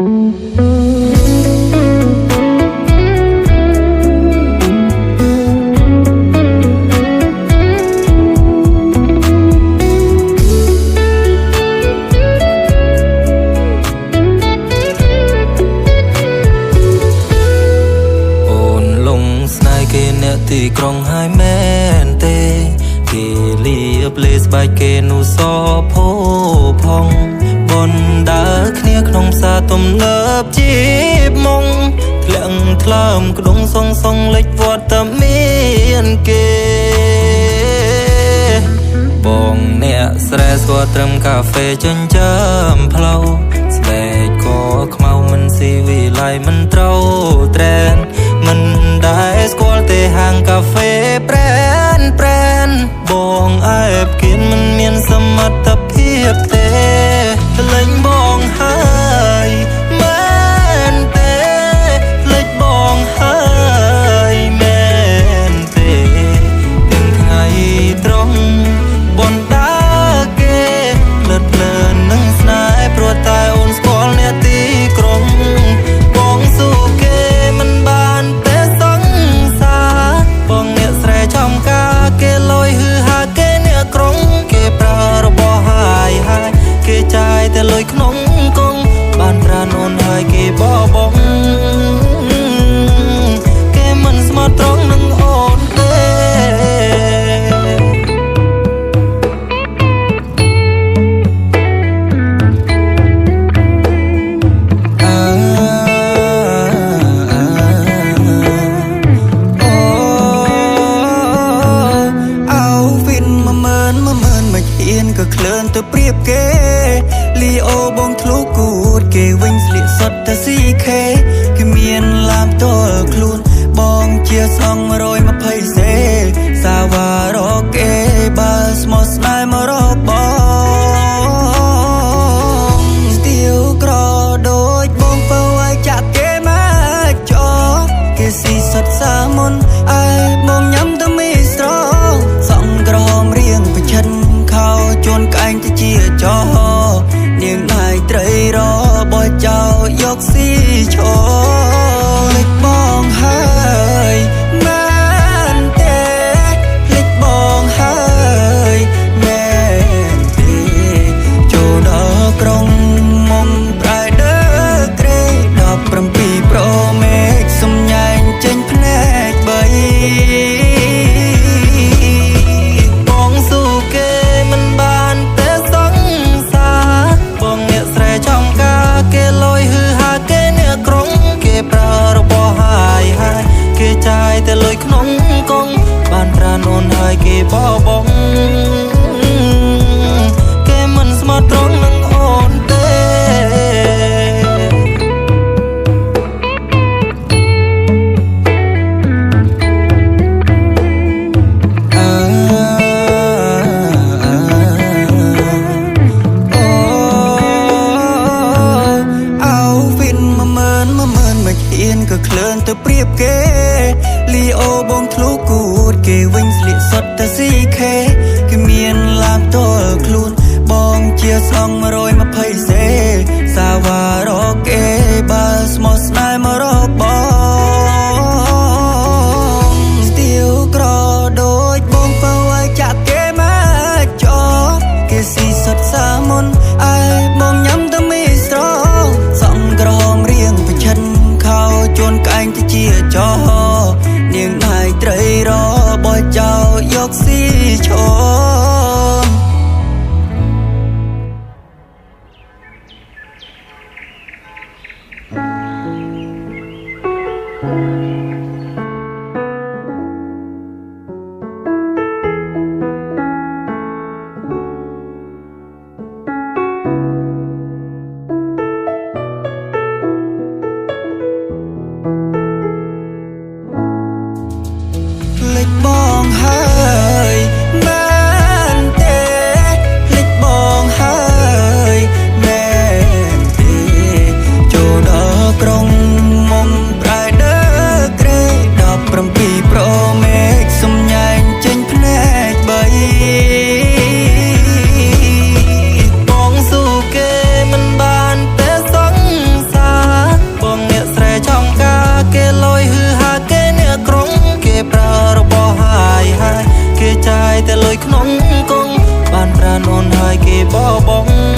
ទីក្រុងហើយមែនទេគេលៀបលេស្បែកគេនូសផោផងបនដើរគ្នាក្នុងផ្សារទំនើបជីបមុងធ្លាក់ថ្លើមក្ដុងសងលេចវត្តតែមានគេបងអ្នកស្រែស្គាល់ត្រឹមកាហ្វេចិញ្ចឹមផ្លូវស្បែកក៏ខ្មៅមិនស៊ីវិល័យមិនត្រូវត្រែនមិនដែលស្គាល់ទេហាងកាហ្វេប្រែនបងអែបគៀនមិនមានសមត្ថភាពទេលេងបងហើយមែនទេលេចបងហើយមែនទេទាំងថ្ងៃត្រង់បនដាគេលឹតភ្លើននឹងស្នេហ៍ព្រោះតែអូនស្គាល់អ្នកទីក្រុងបងស៊ូគេមិនបានទេសង្សារបងអ្នកស្រែចំការគេលយហឺហាគេអ្នកក្រុងគេប្រើរបស់ហើយគេចាយតែលុយក្នុងកងបានប្រាណអូនហើយគេបបងគេមិនស្មោះត្រង់នឹងអូនទេក៏ក្លឿនទៅព្រៀបគេលីអូបងធ្លុះគូតគេវិញស្លៀកសុទ្ធតែស៊ីខេគេមានឡាមតលខ្លួនបងជាសង120សេសាវ៉ារ៉ូគេបើស្មោះស្នេហ៍មករកបងស្ទៀវក្រដូចបងពៅឲ្យចាក់គេមកចោគេស៊ីសុទ្ធសាមុនឯបងញ៉ាំតែមីស្រងសង្ក្រមរៀងប្រឈិនជួនក្អែងទៅជាចោនាងដៃត្រីរបោះចោយកស៊ីឈរលេចបងហើយមែនទេលេចបងហើយមែនទេចូលដល់ក្រុងមុំប្រែដឺក្រេ17 Pro Max សំញែងចេញភ្នែក3ចាយតែលុយក្នុងកងបានប្រាណអូនហើយគេបបងគេមិនស្មោះត្រង់នឹងអូនទេក៏ក្លឿនទៅព្រៀបគេលីអូបងធ្លុះគូតគេវិញស្លៀកសុទ្ធតែស៊ីខេគេមានឡាមតលខ្លួនបងជាសង120សេសាវ៉ារ៉ូគេបើស្មោះស្នេហ៍មករកបងស្ទៀវក្រដូចបងពៅឲ្យចាក់គេមកចោគេស៊ីសុទ្ធសាមុនឯបងញ៉ាំតែមីស្រងសង្ក្រមរៀងប្រឈិនជួនក្អែងទៅជាចោនាងដៃត្រីរបោះចោយកស៊ីឈរ គេបោះបង់